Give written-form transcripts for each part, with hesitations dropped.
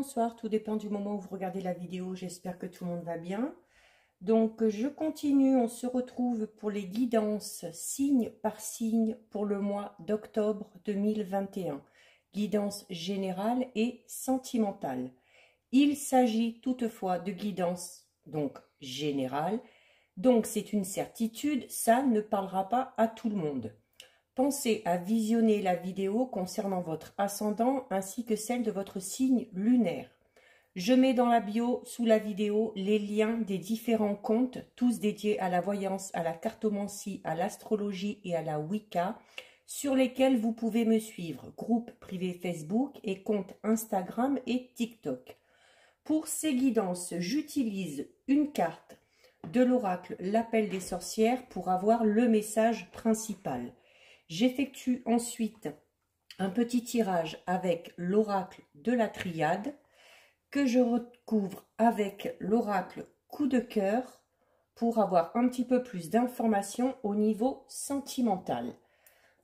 bonsoir, tout dépend du moment où vous regardez la vidéo, j'espère que tout le monde va bien. Donc je continue, on se retrouve pour les guidances signe par signe pour le mois d'octobre 2021. Guidance générale et sentimentale. Il s'agit toutefois de guidance donc générale, donc c'est une certitude, ça ne parlera pas à tout le monde. Pensez à visionner la vidéo concernant votre ascendant ainsi que celle de votre signe lunaire. Je mets dans la bio sous la vidéo les liens des différents comptes, tous dédiés à la voyance, à la cartomancie, à l'astrologie et à la Wicca, sur lesquels vous pouvez me suivre, groupe privé Facebook et compte Instagram et TikTok. Pour ces guidances, j'utilise une carte de l'oracle L'Appel des sorcières pour avoir le message principal. J'effectue ensuite un petit tirage avec l'oracle de la triade que je recouvre avec l'oracle coup de cœur pour avoir un petit peu plus d'informations au niveau sentimental.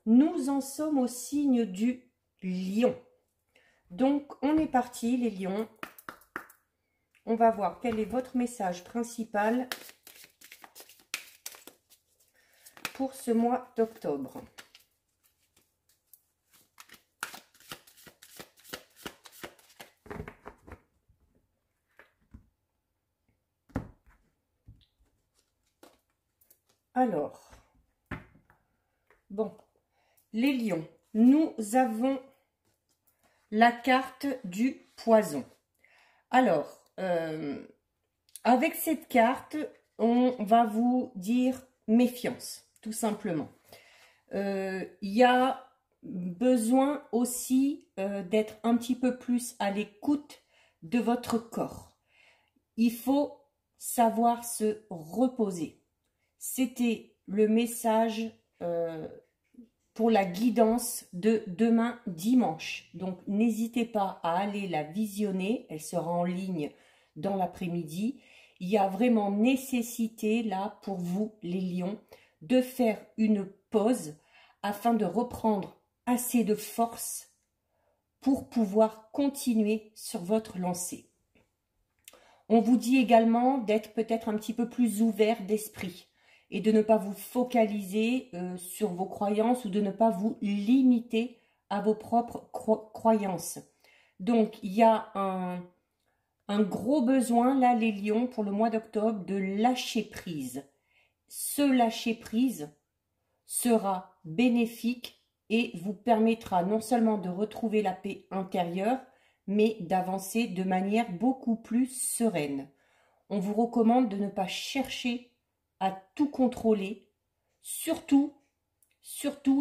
Nous en sommes au signe du lion. Donc on est parti les lions. On va voir quel est votre message principal pour ce mois d'octobre. Alors, bon, les lions, nous avons la carte du poison. Alors, avec cette carte, on va vous dire méfiance, tout simplement. Il y a besoin aussi d'être un petit peu plus à l'écoute de votre corps. Il faut savoir se reposer. C'était le message pour la guidance de demain dimanche. Donc, n'hésitez pas à aller la visionner. Elle sera en ligne dans l'après-midi. Il y a vraiment nécessité là pour vous, les lions, de faire une pause afin de reprendre assez de force pour pouvoir continuer sur votre lancée. On vous dit également d'être peut-être un petit peu plus ouvert d'esprit et de ne pas vous focaliser sur vos croyances ou de ne pas vous limiter à vos propres croyances. Donc, il y a un gros besoin, là, les lions, pour le mois d'octobre, de lâcher prise. Ce lâcher prise sera bénéfique et vous permettra non seulement de retrouver la paix intérieure, mais d'avancer de manière beaucoup plus sereine. On vous recommande de ne pas chercher à tout contrôler, surtout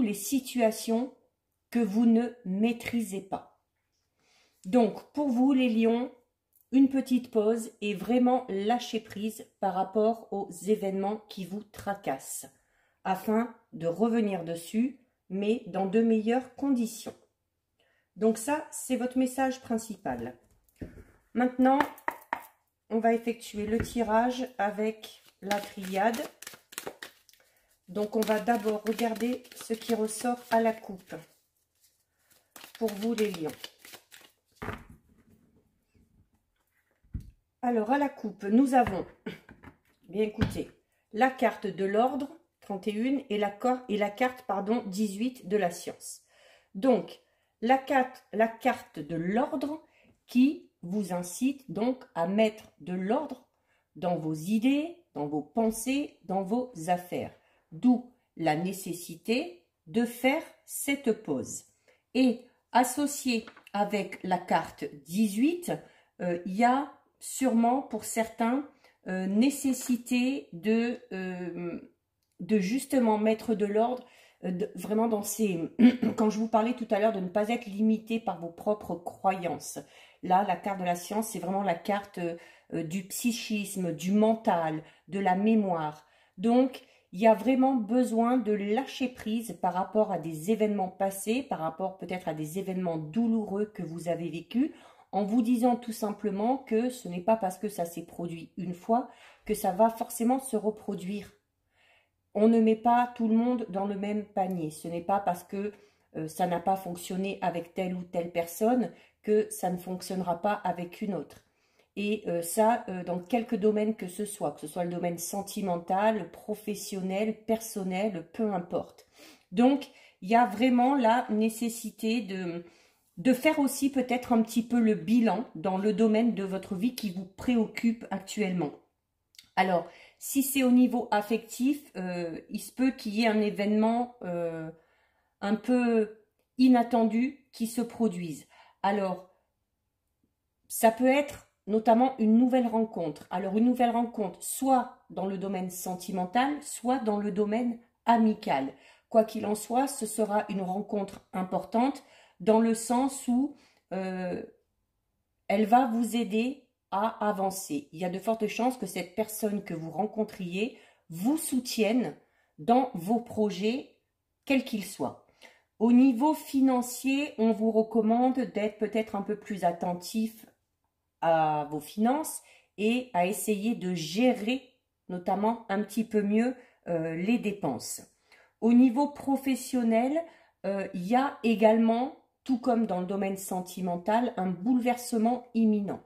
les situations que vous ne maîtrisez pas. Donc, pour vous, les lions, une petite pause et vraiment lâcher prise par rapport aux événements qui vous tracassent, afin de revenir dessus, mais dans de meilleures conditions. Donc ça, c'est votre message principal. Maintenant, on va effectuer le tirage avec la triade. Donc, on va d'abord regarder ce qui ressort à la coupe. Pour vous, les lions. Alors, à la coupe, nous avons, bien écoutez, la carte de l'ordre, 31, et la carte, 18 de la science. Donc, la carte de l'ordre qui vous incite donc à mettre de l'ordre dans vos idées, dans vos pensées, dans vos affaires. D'où la nécessité de faire cette pause. Et associé avec la carte 18, il y a sûrement pour certains nécessité de justement mettre de l'ordre vraiment dans ces... Quand je vous parlais tout à l'heure de ne pas être limité par vos propres croyances. Là, la carte de la science, c'est vraiment la carte du psychisme, du mental, de la mémoire. Donc, il y a vraiment besoin de lâcher prise par rapport à des événements passés, par rapport peut-être à des événements douloureux que vous avez vécus, en vous disant tout simplement que ce n'est pas parce que ça s'est produit une fois que ça va forcément se reproduire. On ne met pas tout le monde dans le même panier. Ce n'est pas parce que ça n'a pas fonctionné avec telle ou telle personne, que ça ne fonctionnera pas avec une autre. Et ça, dans quelques domaines que ce soit le domaine sentimental, professionnel, personnel, peu importe. Donc, il y a vraiment la nécessité de faire aussi peut-être un petit peu le bilan dans le domaine de votre vie qui vous préoccupe actuellement. Alors, si c'est au niveau affectif, il se peut qu'il y ait un événement un peu inattendu qui se produise. Alors, ça peut être notamment une nouvelle rencontre. Alors, une nouvelle rencontre, soit dans le domaine sentimental, soit dans le domaine amical. Quoi qu'il en soit, ce sera une rencontre importante dans le sens où elle va vous aider à avancer. Il y a de fortes chances que cette personne que vous rencontriez vous soutienne dans vos projets, quels qu'ils soient. Au niveau financier, on vous recommande d'être peut-être un peu plus attentif à vos finances et à essayer de gérer notamment un petit peu mieux les dépenses. Au niveau professionnel, il y a également, tout comme dans le domaine sentimental, un bouleversement imminent.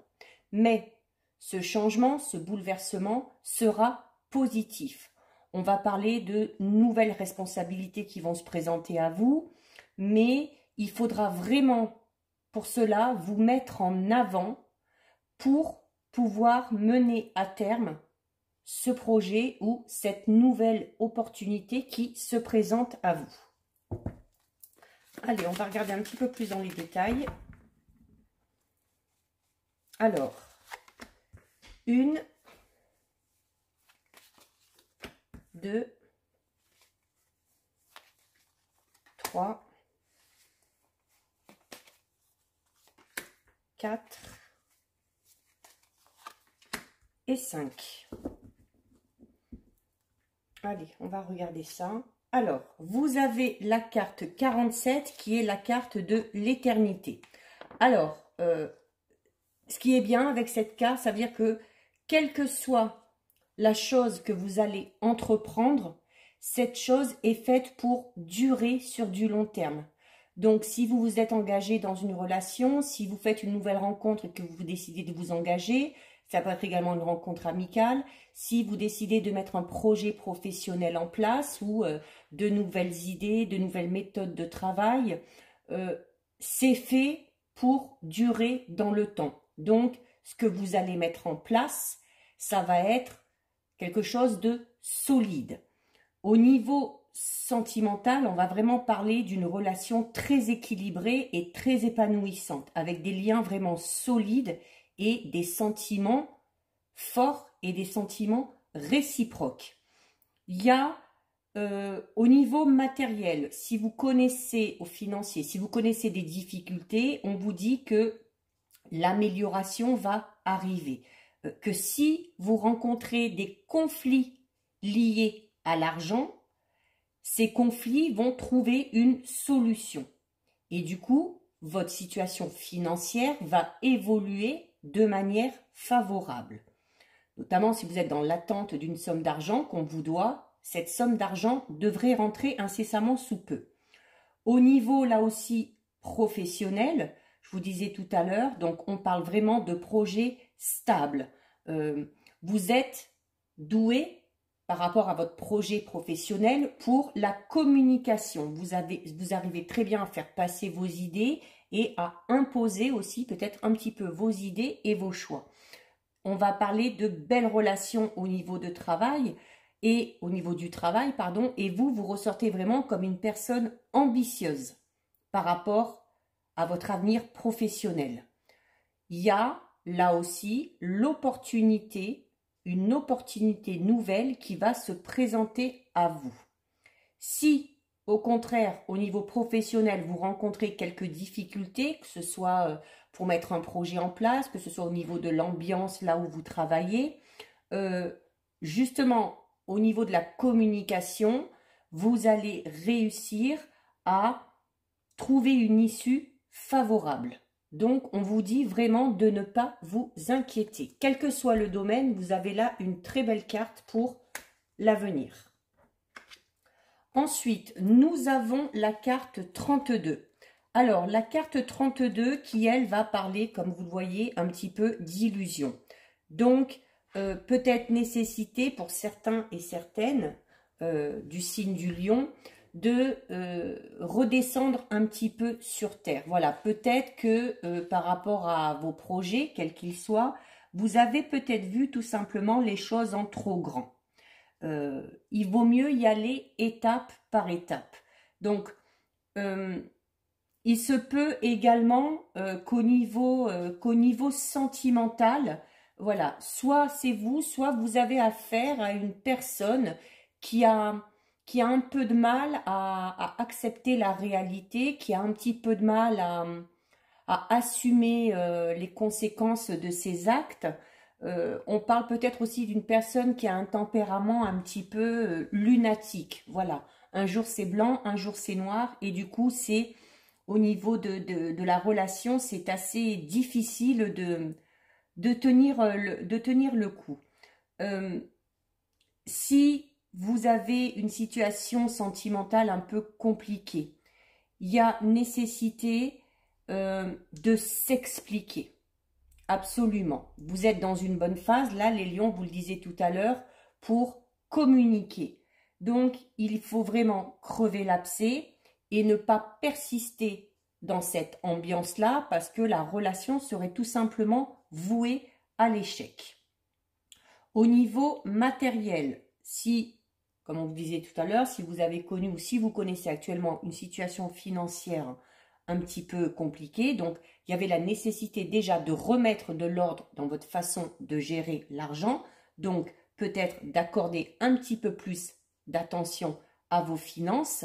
Mais ce changement, ce bouleversement sera positif. On va parler de nouvelles responsabilités qui vont se présenter à vous, mais il faudra vraiment pour cela vous mettre en avant pour pouvoir mener à terme ce projet ou cette nouvelle opportunité qui se présente à vous. Allez, on va regarder un petit peu plus dans les détails. Alors, 1, 2, 3, 4 et 5. Allez, on va regarder ça. Alors, vous avez la carte 47 qui est la carte de l'éternité. Alors, ce qui est bien avec cette carte, ça veut dire que quelle que soit la chose que vous allez entreprendre, cette chose est faite pour durer sur du long terme. Donc, si vous vous êtes engagé dans une relation, si vous faites une nouvelle rencontre et que vous décidez de vous engager, ça peut être également une rencontre amicale. Si vous décidez de mettre un projet professionnel en place ou de nouvelles idées, de nouvelles méthodes de travail, c'est fait pour durer dans le temps. Donc, ce que vous allez mettre en place, ça va être quelque chose de solide. Au niveau sentimental, on va vraiment parler d'une relation très équilibrée et très épanouissante, avec des liens vraiment solides et des sentiments forts et des sentiments réciproques. Il y a au niveau matériel, si vous connaissez au financier, si vous connaissez des difficultés, on vous dit que l'amélioration va arriver. Que si vous rencontrez des conflits liés à l'argent, ces conflits vont trouver une solution. Et du coup, votre situation financière va évoluer de manière favorable. Notamment si vous êtes dans l'attente d'une somme d'argent qu'on vous doit, cette somme d'argent devrait rentrer incessamment sous peu. Au niveau, là aussi, professionnel, je vous disais tout à l'heure, donc on parle vraiment de projets stables. Vous êtes doué par rapport à votre projet professionnel pour la communication. Vous arrivez très bien à faire passer vos idées et à imposer aussi peut-être un petit peu vos idées et vos choix. On va parler de belles relations au niveau de travail et au niveau du travail, pardon, et vous ressortez vraiment comme une personne ambitieuse par rapport à votre avenir professionnel. Il y a là aussi l'opportunité, une opportunité nouvelle qui va se présenter à vous. Si, au contraire, au niveau professionnel, vous rencontrez quelques difficultés, que ce soit pour mettre un projet en place, que ce soit au niveau de l'ambiance là où vous travaillez, justement, au niveau de la communication, vous allez réussir à trouver une issue favorable. Donc, on vous dit vraiment de ne pas vous inquiéter. Quel que soit le domaine, vous avez là une très belle carte pour l'avenir. Ensuite, nous avons la carte 32. Alors, la carte 32 qui, elle, va parler, comme vous le voyez, un petit peu d'illusion. Donc, peut-être nécessité pour certains et certaines du signe du lion de redescendre un petit peu sur terre. Voilà, peut-être que par rapport à vos projets, quels qu'ils soient, vous avez peut-être vu tout simplement les choses en trop grand. Il vaut mieux y aller étape par étape. Donc, il se peut également qu'au niveau sentimental, voilà, soit c'est vous, soit vous avez affaire à une personne qui a un peu de mal à accepter la réalité, qui a un petit peu de mal à assumer les conséquences de ses actes. On parle peut-être aussi d'une personne qui a un tempérament un petit peu lunatique. Voilà, un jour c'est blanc, un jour c'est noir, et du coup c'est au niveau de la relation, c'est assez difficile de tenir le coup. Si vous avez une situation sentimentale un peu compliquée, il y a nécessité de s'expliquer. Absolument. Vous êtes dans une bonne phase, là les lions, vous le disiez tout à l'heure, pour communiquer. Donc, il faut vraiment crever l'abcès et ne pas persister dans cette ambiance-là parce que la relation serait tout simplement vouée à l'échec. Au niveau matériel, si, comme on vous disait tout à l'heure, si vous avez connu ou si vous connaissez actuellement une situation financière un petit peu compliquée, donc il y avait la nécessité déjà de remettre de l'ordre dans votre façon de gérer l'argent, donc peut-être d'accorder un petit peu plus d'attention à vos finances,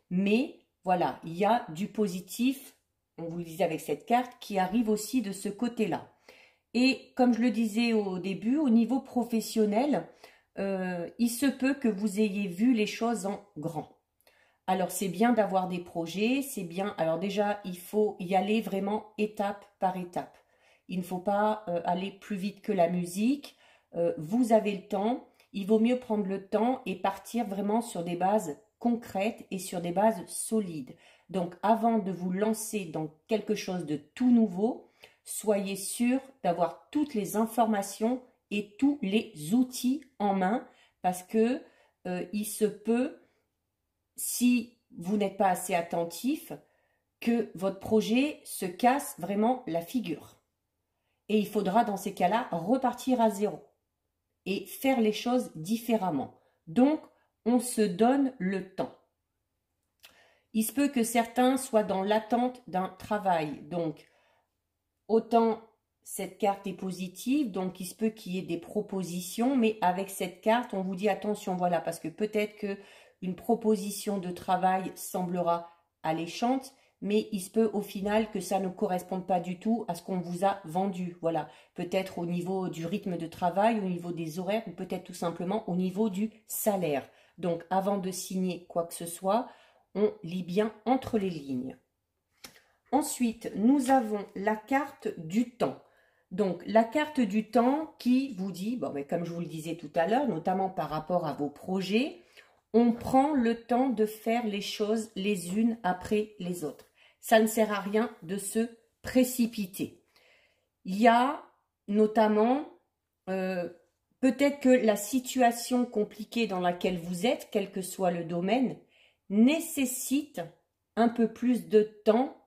mais voilà, il y a du positif, on vous le disait avec cette carte, qui arrive aussi de ce côté-là. Et comme je le disais au début, au niveau professionnel, il se peut que vous ayez vu les choses en grand. Alors, c'est bien d'avoir des projets, c'est bien. Alors déjà, il faut y aller vraiment étape par étape. Il ne faut pas aller plus vite que la musique. Vous avez le temps. Il vaut mieux prendre le temps et partir vraiment sur des bases concrètes et sur des bases solides. Donc, avant de vous lancer dans quelque chose de tout nouveau, soyez sûr d'avoir toutes les informations et tous les outils en main parce que il se peut, si vous n'êtes pas assez attentif, que votre projet se casse vraiment la figure. Et il faudra dans ces cas-là repartir à zéro et faire les choses différemment. Donc, on se donne le temps. Il se peut que certains soient dans l'attente d'un travail. Donc, autant cette carte est positive, donc il se peut qu'il y ait des propositions, mais avec cette carte, on vous dit attention, voilà, parce que peut-être que une proposition de travail semblera alléchante, mais il se peut au final que ça ne corresponde pas du tout à ce qu'on vous a vendu. Voilà, peut-être au niveau du rythme de travail, au niveau des horaires, ou peut-être tout simplement au niveau du salaire. Donc, avant de signer quoi que ce soit, on lit bien entre les lignes. Ensuite, nous avons la carte du temps. Donc, la carte du temps qui vous dit, bon, mais comme je vous le disais tout à l'heure, notamment par rapport à vos projets, on prend le temps de faire les choses les unes après les autres. Ça ne sert à rien de se précipiter. Il y a notamment, peut-être que la situation compliquée dans laquelle vous êtes, quel que soit le domaine, nécessite un peu plus de temps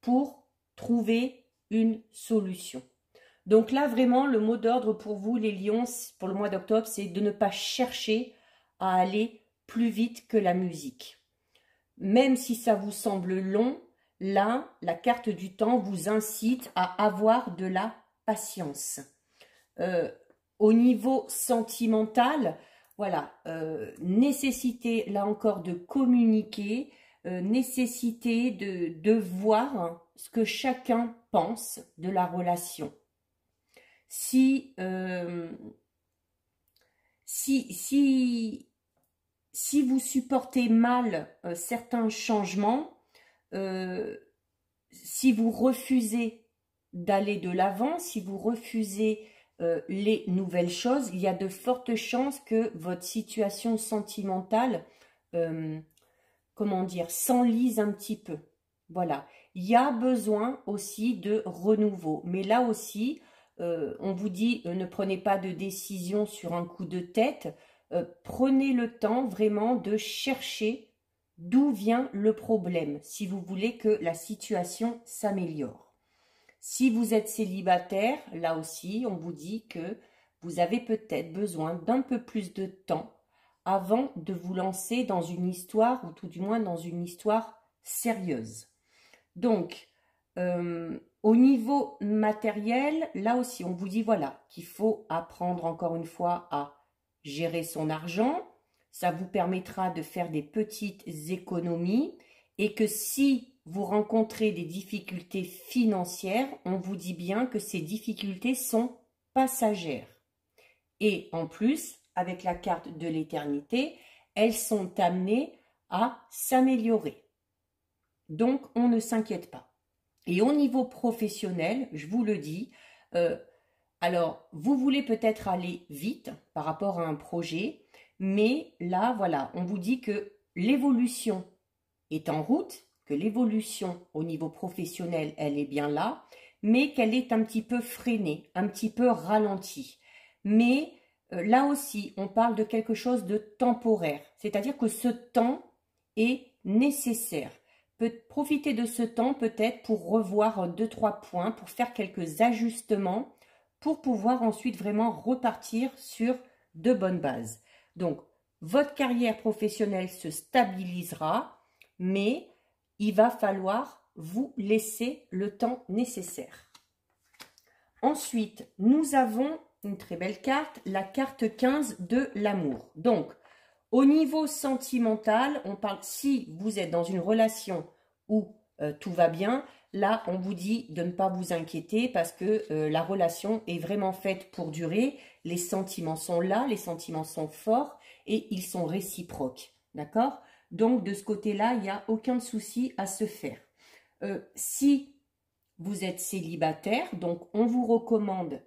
pour trouver une solution. Donc là, vraiment, le mot d'ordre pour vous, les lions, pour le mois d'octobre, c'est de ne pas chercher à aller plus vite que la musique. Même si ça vous semble long, là, la carte du temps vous incite à avoir de la patience. Au niveau sentimental, voilà, nécessité, là encore, de communiquer, nécessité de voir ce que chacun pense de la relation. Si vous supportez mal certains changements, si vous refusez d'aller de l'avant, si vous refusez les nouvelles choses, il y a de fortes chances que votre situation sentimentale comment dire, s'enlise un petit peu. Voilà, il y a besoin aussi de renouveau. Mais là aussi, on vous dit, ne prenez pas de décision sur un coup de tête. Prenez le temps vraiment de chercher d'où vient le problème, si vous voulez que la situation s'améliore. Si vous êtes célibataire, là aussi, on vous dit que vous avez peut-être besoin d'un peu plus de temps avant de vous lancer dans une histoire, ou tout du moins dans une histoire sérieuse. Donc, au niveau matériel, là aussi, on vous dit voilà, qu'il faut apprendre encore une fois à gérer son argent. Ça vous permettra de faire des petites économies et que si vous rencontrez des difficultés financières, on vous dit bien que ces difficultés sont passagères. Et en plus, avec la carte de l'éternité, elles sont amenées à s'améliorer. Donc, on ne s'inquiète pas. Et au niveau professionnel, je vous le dis, alors, vous voulez peut-être aller vite par rapport à un projet, mais là, voilà, on vous dit que l'évolution est en route, que l'évolution au niveau professionnel, elle est bien là, mais qu'elle est un petit peu freinée, un petit peu ralentie. Mais là aussi, on parle de quelque chose de temporaire, c'est-à-dire que ce temps est nécessaire. Profitez de ce temps peut-être pour revoir 2-3 points, pour faire quelques ajustements, pour pouvoir ensuite vraiment repartir sur de bonnes bases. Donc, votre carrière professionnelle se stabilisera, mais il va falloir vous laisser le temps nécessaire. Ensuite, nous avons une très belle carte, la carte 15 de l'amour. Donc, au niveau sentimental, on parle, si vous êtes dans une relation où tout va bien, là, on vous dit de ne pas vous inquiéter parce que la relation est vraiment faite pour durer. Les sentiments sont là, les sentiments sont forts et ils sont réciproques. D'accord? Donc, de ce côté-là, il n'y a aucun souci à se faire. Si vous êtes célibataire, donc on vous recommande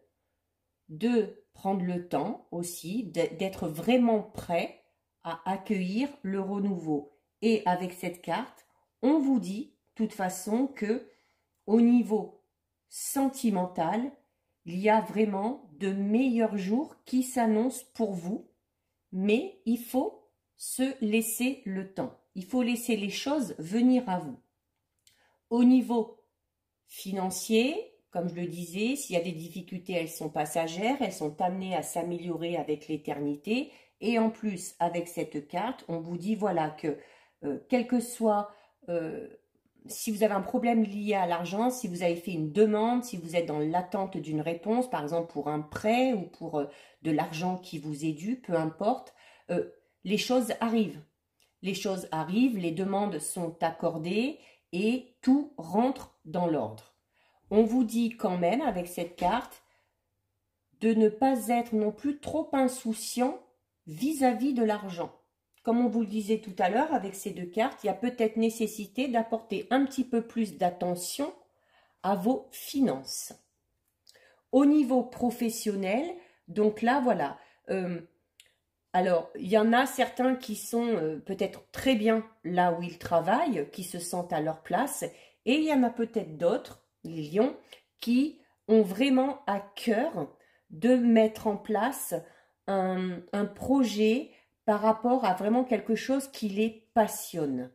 de prendre le temps aussi, d'être vraiment prêt à accueillir le renouveau. Et avec cette carte, on vous dit, de toute façon, que au niveau sentimental, il y a vraiment de meilleurs jours qui s'annoncent pour vous, mais il faut se laisser le temps. Il faut laisser les choses venir à vous. Au niveau financier, comme je le disais, s'il y a des difficultés, elles sont passagères, elles sont amenées à s'améliorer avec l'éternité. Et en plus, avec cette carte, on vous dit voilà que quel que soit, si vous avez un problème lié à l'argent, si vous avez fait une demande, si vous êtes dans l'attente d'une réponse, par exemple pour un prêt ou pour de l'argent qui vous est dû, peu importe, les choses arrivent. Les choses arrivent, les demandes sont accordées et tout rentre dans l'ordre. On vous dit quand même avec cette carte de ne pas être non plus trop insouciant vis-à-vis de l'argent. Comme on vous le disait tout à l'heure, avec ces deux cartes, il y a peut-être nécessité d'apporter un petit peu plus d'attention à vos finances. Au niveau professionnel, donc là, voilà. Alors, il y en a certains qui sont peut-être très bien là où ils travaillent, qui se sentent à leur place, et il y en a peut-être d'autres, les lions, qui ont vraiment à cœur de mettre en place un projet par rapport à vraiment quelque chose qui les passionne.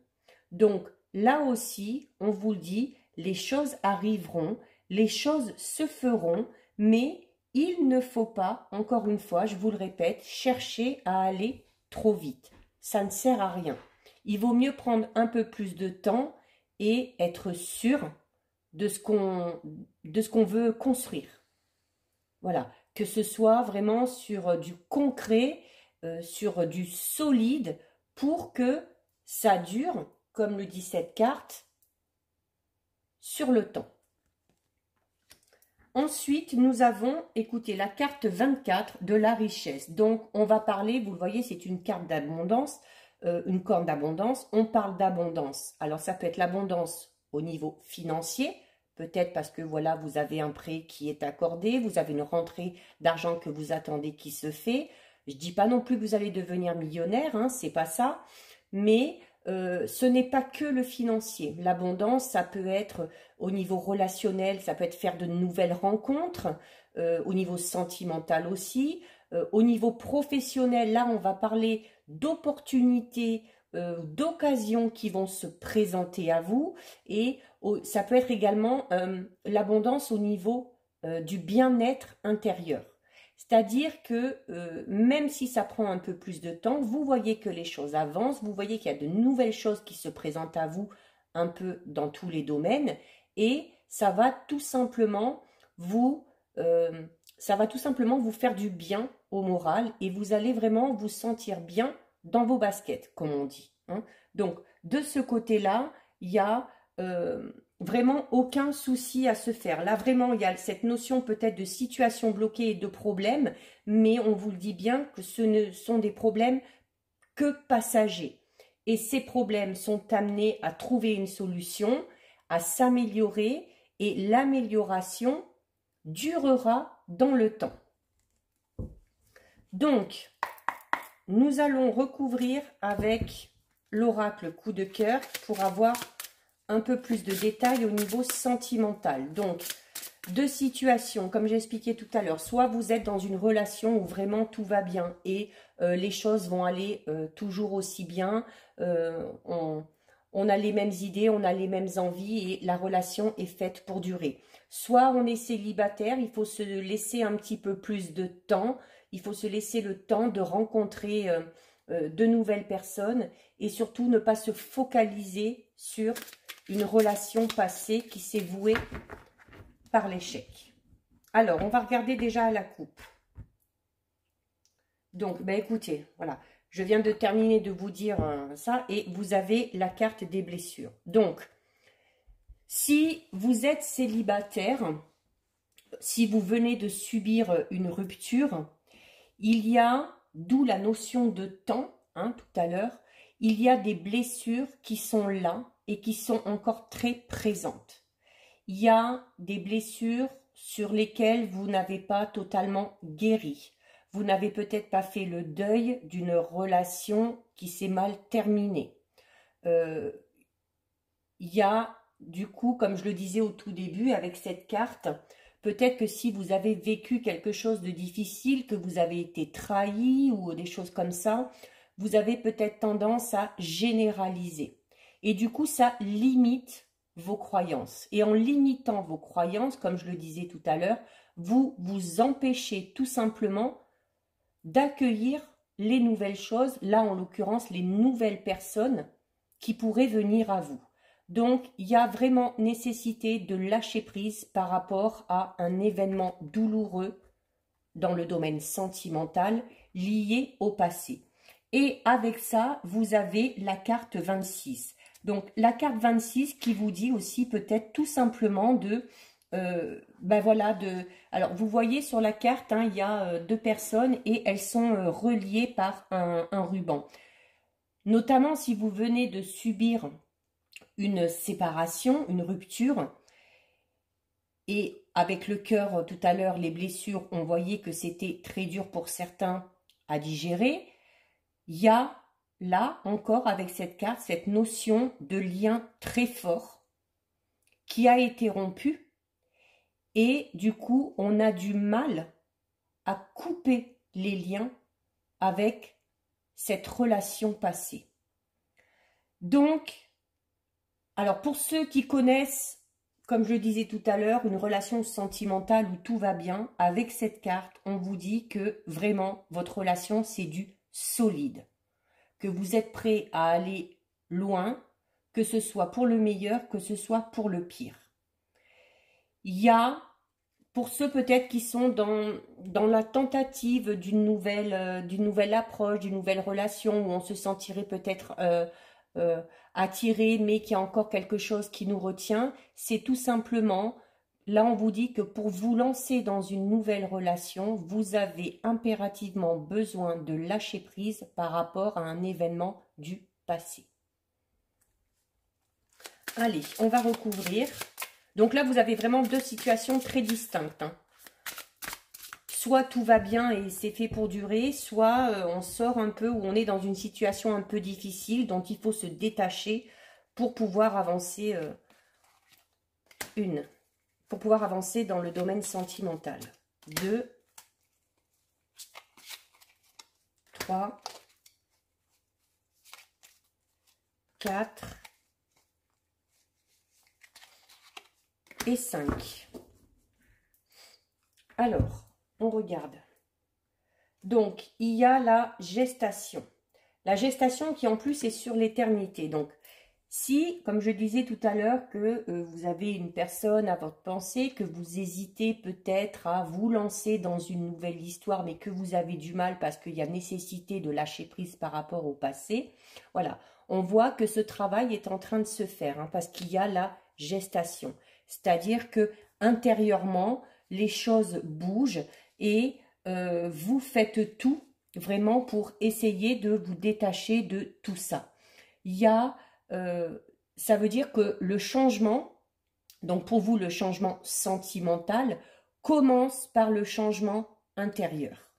Donc, là aussi, on vous le dit, les choses arriveront, les choses se feront, mais il ne faut pas, encore une fois, je vous le répète, chercher à aller trop vite. Ça ne sert à rien. Il vaut mieux prendre un peu plus de temps et être sûr de ce qu'on veut construire. Voilà, que ce soit vraiment sur du concret, sur du solide, pour que ça dure, comme le dit cette carte, sur le temps. Ensuite, nous avons, écoutez, la carte 24 de la richesse. Donc, on va parler, vous le voyez, c'est une carte d'abondance, une corne d'abondance. On parle d'abondance. Alors, ça peut être l'abondance au niveau financier, peut-être parce que, voilà, vous avez un prêt qui est accordé, vous avez une rentrée d'argent que vous attendez qui se fait. Je ne dis pas non plus que vous allez devenir millionnaire, hein, c'est pas ça. Mais ce n'est pas que le financier. L'abondance, ça peut être au niveau relationnel, ça peut être faire de nouvelles rencontres, au niveau sentimental aussi. Au niveau professionnel, là, on va parler d'opportunités, d'occasions qui vont se présenter à vous. Et ça peut être également l'abondance au niveau du bien-être intérieur. C'est-à-dire que même si ça prend un peu plus de temps, vous voyez que les choses avancent, vous voyez qu'il y a de nouvelles choses qui se présentent à vous un peu dans tous les domaines et ça va tout simplement vous faire du bien au moral et vous allez vraiment vous sentir bien dans vos baskets, comme on dit, hein. Donc, de ce côté-là, il y a vraiment aucun souci à se faire. Là, vraiment, il y a cette notion peut-être de situation bloquée et de problème, mais on vous le dit bien que ce ne sont des problèmes que passagers. Et ces problèmes sont amenés à trouver une solution, à s'améliorer, et l'amélioration durera dans le temps. Donc, nous allons recouvrir avec l'oracle coup de cœur pour avoir un peu plus de détails au niveau sentimental. Donc, deux situations, comme j'ai expliqué tout à l'heure. Soit vous êtes dans une relation où vraiment tout va bien et les choses vont aller toujours aussi bien. On a les mêmes idées, on a les mêmes envies et la relation est faite pour durer. Soit on est célibataire, il faut se laisser un petit peu plus de temps. Il faut se laisser le temps de rencontrer de nouvelles personnes et surtout ne pas se focaliser sur une relation passée qui s'est vouée par l'échec. Alors, on va regarder déjà la coupe. Donc, ben écoutez, voilà, je viens de terminer de vous dire ça et vous avez la carte des blessures. Donc, si vous êtes célibataire, si vous venez de subir une rupture, il y a, d'où la notion de temps, hein, tout à l'heure, il y a des blessures qui sont là et qui sont encore très présentes. Il y a des blessures sur lesquelles vous n'avez pas totalement guéri. Vous n'avez peut-être pas fait le deuil d'une relation qui s'est mal terminée. Il y a, du coup, comme je le disais au tout début, avec cette carte, peut-être que si vous avez vécu quelque chose de difficile, que vous avez été trahi ou des choses comme ça, vous avez peut-être tendance à généraliser. Et du coup, ça limite vos croyances. Et en limitant vos croyances, comme je le disais tout à l'heure, vous vous empêchez tout simplement d'accueillir les nouvelles choses, là en l'occurrence les nouvelles personnes qui pourraient venir à vous. Donc, il y a vraiment nécessité de lâcher prise par rapport à un événement douloureux dans le domaine sentimental lié au passé. Et avec ça, vous avez la carte 26. Donc, la carte 26 qui vous dit aussi peut-être tout simplement de... alors, vous voyez sur la carte, hein, il y a deux personnes et elles sont reliées par un ruban. Notamment si vous venez de subir une séparation, une rupture, et avec le cœur tout à l'heure, les blessures, on voyait que c'était très dur pour certains à digérer. Il y a là encore avec cette carte, cette notion de lien très fort qui a été rompu et du coup, on a du mal à couper les liens avec cette relation passée. Donc, alors pour ceux qui connaissent, comme je le disais tout à l'heure, une relation sentimentale où tout va bien, avec cette carte, on vous dit que vraiment, votre relation, c'est du solide. Que vous êtes prêt à aller loin, que ce soit pour le meilleur, que ce soit pour le pire. Il y a, pour ceux peut-être qui sont dans la tentative d'une nouvelle approche, d'une nouvelle relation, où on se sentirait peut-être attiré, mais qu'il y a encore quelque chose qui nous retient, c'est tout simplement, là on vous dit que pour vous lancer dans une nouvelle relation, vous avez impérativement besoin de lâcher prise par rapport à un événement du passé. Allez, on va recouvrir. Donc là, vous avez vraiment deux situations très distinctes, hein. soit tout va bien et c'est fait pour durer, soit on sort un peu, ou on est dans une situation un peu difficile dont il faut se détacher pour pouvoir avancer pour pouvoir avancer dans le domaine sentimental. 2, 3, 4 et 5. Alors, on regarde. Donc, il y a la gestation. La gestation qui en plus est sur l'éternité. Donc, si, comme je disais tout à l'heure, que vous avez une personne à votre pensée, que vous hésitez peut-être à vous lancer dans une nouvelle histoire, mais que vous avez du mal parce qu'il y a nécessité de lâcher prise par rapport au passé, voilà, on voit que ce travail est en train de se faire, hein, parce qu'il y a la gestation. C'est-à-dire que intérieurement, les choses bougent et vous faites tout vraiment pour essayer de vous détacher de tout ça. Il y a... ça veut dire que le changement, donc pour vous le changement sentimental, commence par le changement intérieur.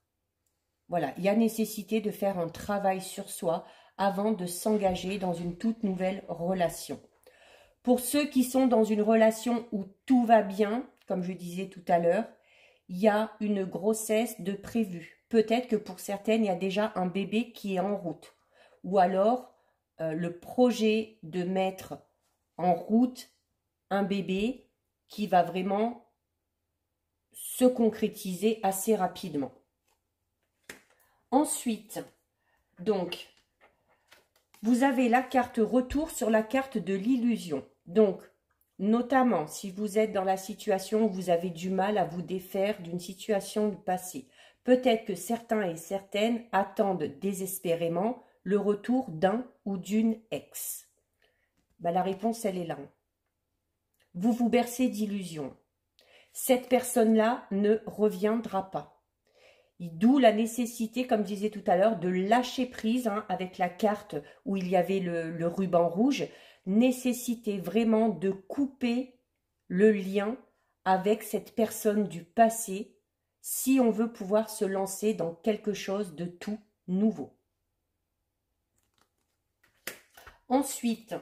Voilà, il y a nécessité de faire un travail sur soi avant de s'engager dans une toute nouvelle relation. Pour ceux qui sont dans une relation où tout va bien, comme je disais tout à l'heure, il y a une grossesse de prévue. Peut-être que pour certaines, il y a déjà un bébé qui est en route. Ou alors, le projet de mettre en route un bébé qui va vraiment se concrétiser assez rapidement. Ensuite, donc, vous avez la carte retour sur la carte de l'illusion. Donc, notamment, si vous êtes dans la situation où vous avez du mal à vous défaire d'une situation du passé, peut-être que certains et certaines attendent désespérément le retour d'un ou d'une ex. Ben, la réponse, elle est là. Vous vous bercez d'illusions. Cette personne-là ne reviendra pas. D'où la nécessité, comme je disais tout à l'heure, de lâcher prise, hein, avec la carte où il y avait le ruban rouge. Nécessité vraiment de couper le lien avec cette personne du passé si on veut pouvoir se lancer dans quelque chose de tout nouveau. Ensuite,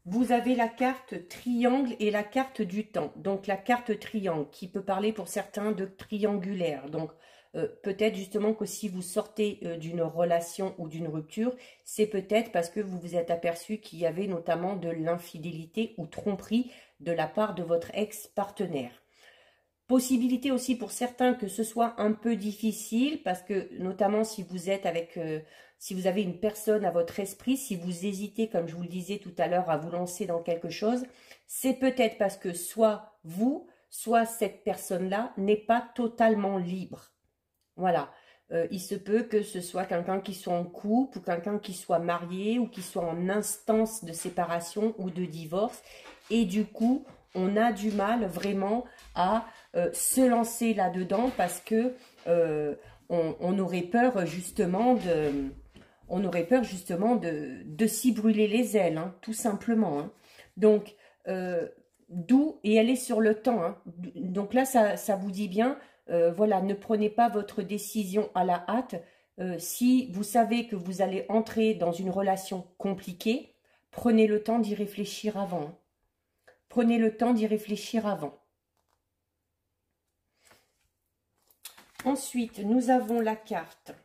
vous avez la carte triangle et la carte du temps. Donc la carte triangle qui peut parler pour certains de triangulaire. Donc peut-être justement que si vous sortez d'une relation ou d'une rupture, c'est peut-être parce que vous vous êtes aperçu qu'il y avait notamment de l'infidélité ou tromperie de la part de votre ex-partenaire. Possibilité aussi pour certains que ce soit un peu difficile parce que notamment si vous êtes avec, si vous avez une personne à votre esprit, si vous hésitez, comme je vous le disais tout à l'heure, à vous lancer dans quelque chose, c'est peut-être parce que soit vous, soit cette personne-là n'est pas totalement libre. Voilà, il se peut que ce soit quelqu'un qui soit en couple ou quelqu'un qui soit marié ou qui soit en instance de séparation ou de divorce. Et du coup, on a du mal vraiment à se lancer là-dedans parce que on aurait peur justement de s'y brûler les ailes, hein, tout simplement. Hein. Donc, d'où, et elle est sur le temps. Hein. Donc là, ça vous dit bien... voilà, ne prenez pas votre décision à la hâte. Si vous savez que vous allez entrer dans une relation compliquée, prenez le temps d'y réfléchir avant. Prenez le temps d'y réfléchir avant. Ensuite, nous avons la carte.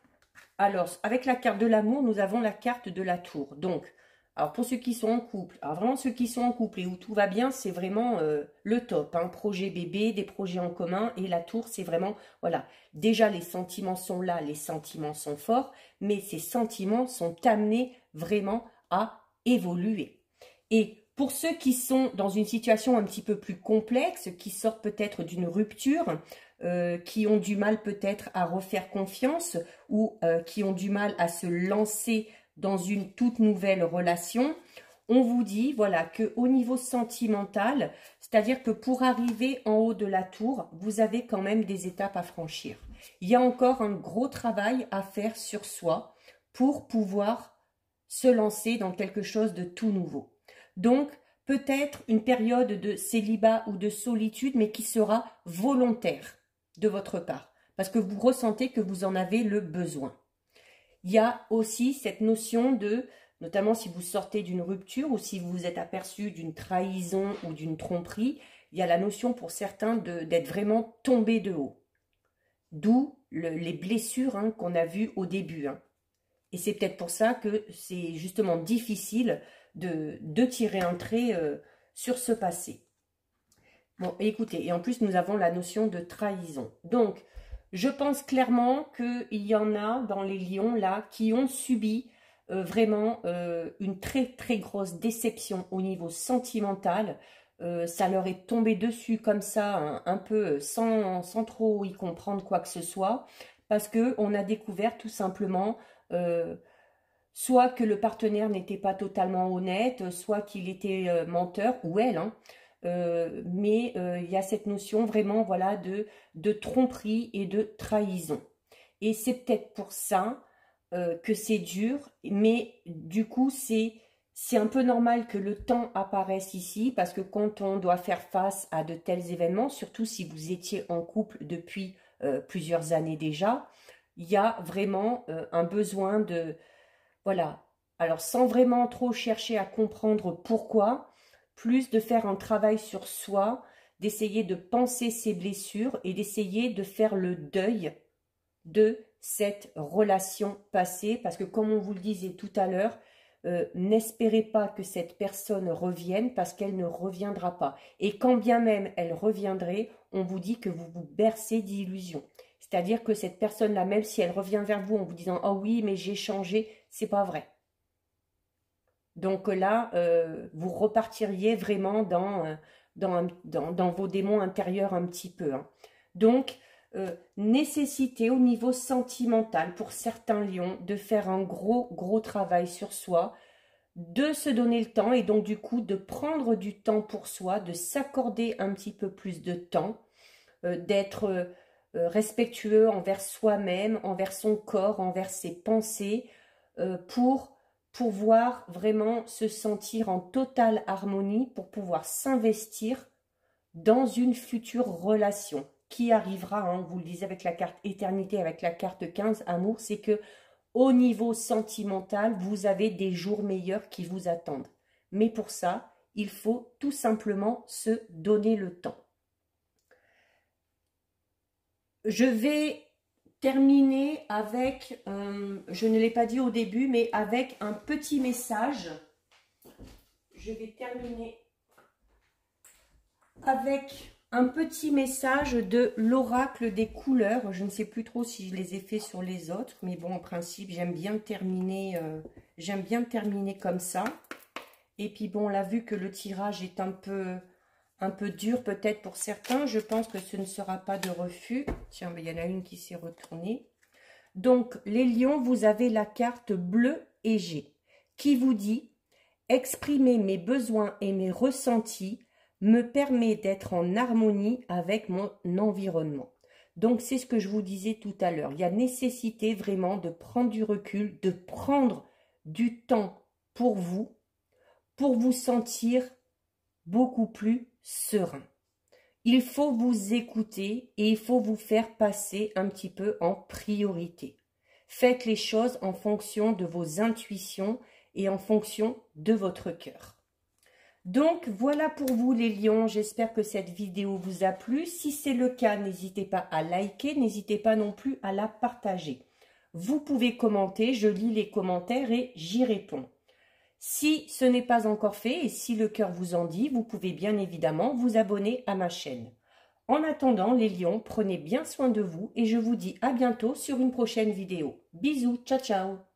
Alors, avec la carte de l'amour, nous avons la carte de la tour. Donc, alors pour ceux qui sont en couple, alors vraiment ceux qui sont en couple et où tout va bien, c'est vraiment le top. Hein, projet bébé, des projets en commun et la tour, c'est vraiment, voilà. Déjà, les sentiments sont là, les sentiments sont forts, mais ces sentiments sont amenés vraiment à évoluer. Et pour ceux qui sont dans une situation un petit peu plus complexe, qui sortent peut-être d'une rupture, qui ont du mal peut-être à refaire confiance ou qui ont du mal à se lancer dans une toute nouvelle relation, on vous dit voilà qu'au niveau sentimental, c'est-à-dire que pour arriver en haut de la tour, vous avez quand même des étapes à franchir. Il y a encore un gros travail à faire sur soi pour pouvoir se lancer dans quelque chose de tout nouveau. Donc, peut-être une période de célibat ou de solitude, mais qui sera volontaire de votre part. parce que vous ressentez que vous en avez le besoin. Il y a aussi cette notion de, notamment si vous sortez d'une rupture ou si vous vous êtes aperçu d'une trahison ou d'une tromperie, il y a la notion pour certains d'être vraiment tombé de haut. D'où les blessures hein, qu'on a vues au début. Hein. Et c'est peut-être pour ça que c'est justement difficile de tirer un trait sur ce passé. Bon, écoutez, et en plus nous avons la notion de trahison. Donc, je pense clairement qu'il y en a dans les lions là qui ont subi vraiment une très très grosse déception au niveau sentimental. Ça leur est tombé dessus comme ça, un peu sans trop y comprendre quoi que ce soit, parce qu'on a découvert tout simplement soit que le partenaire n'était pas totalement honnête, soit qu'il était menteur, ou elle, hein, mais il y a cette notion vraiment voilà, de tromperie et de trahison. Et c'est peut-être pour ça que c'est dur, mais du coup c'est un peu normal que le temps apparaisse ici, parce que quand on doit faire face à de tels événements, surtout si vous étiez en couple depuis plusieurs années déjà, il y a vraiment un besoin de... Voilà, alors sans vraiment trop chercher à comprendre pourquoi, plus de faire un travail sur soi, d'essayer de penser ses blessures et d'essayer de faire le deuil de cette relation passée, parce que comme on vous le disait tout à l'heure, n'espérez pas que cette personne revienne, parce qu'elle ne reviendra pas. Et quand bien même elle reviendrait, on vous dit que vous vous bercez d'illusions. C'est-à-dire que cette personne-là, même si elle revient vers vous en vous disant « Oh oui, mais j'ai changé », c'est pas vrai. Donc là, vous repartiriez vraiment dans vos démons intérieurs un petit peu. Hein. Donc, nécessité au niveau sentimental pour certains lions de faire un gros travail sur soi, de se donner le temps et donc du coup de prendre du temps pour soi, de s'accorder un petit peu plus de temps, d'être respectueux envers soi-même, envers son corps, envers ses pensées, pour pouvoir vraiment se sentir en totale harmonie, pour pouvoir s'investir dans une future relation qui arrivera, hein, vous le disiez avec la carte éternité, avec la carte 15, amour, c'est que au niveau sentimental, vous avez des jours meilleurs qui vous attendent. Mais pour ça, il faut tout simplement se donner le temps. Je vais terminer avec, je ne l'ai pas dit au début, mais avec un petit message. Je vais terminer avec un petit message de l'oracle des couleurs. Je ne sais plus trop si je les ai fait sur les autres, mais bon, en principe, j'aime bien terminer comme ça. Et puis bon, là, vu que le tirage est un peu dur peut-être pour certains, je pense que ce ne sera pas de refus. Tiens, il y en a une qui s'est retournée. Donc, les lions, vous avez la carte bleue Égée qui vous dit « Exprimer mes besoins et mes ressentis me permet d'être en harmonie avec mon environnement. » Donc, c'est ce que je vous disais tout à l'heure. Il y a nécessité vraiment de prendre du recul, de prendre du temps pour vous sentir beaucoup plus serein. Il faut vous écouter et il faut vous faire passer un petit peu en priorité. Faites les choses en fonction de vos intuitions et en fonction de votre cœur. Donc, voilà pour vous les lions. J'espère que cette vidéo vous a plu. Si c'est le cas, n'hésitez pas à liker, n'hésitez pas non plus à la partager. Vous pouvez commenter, je lis les commentaires et j'y réponds. Si ce n'est pas encore fait et si le cœur vous en dit, vous pouvez bien évidemment vous abonner à ma chaîne. En attendant, les lions, prenez bien soin de vous et je vous dis à bientôt sur une prochaine vidéo. Bisous, ciao ciao.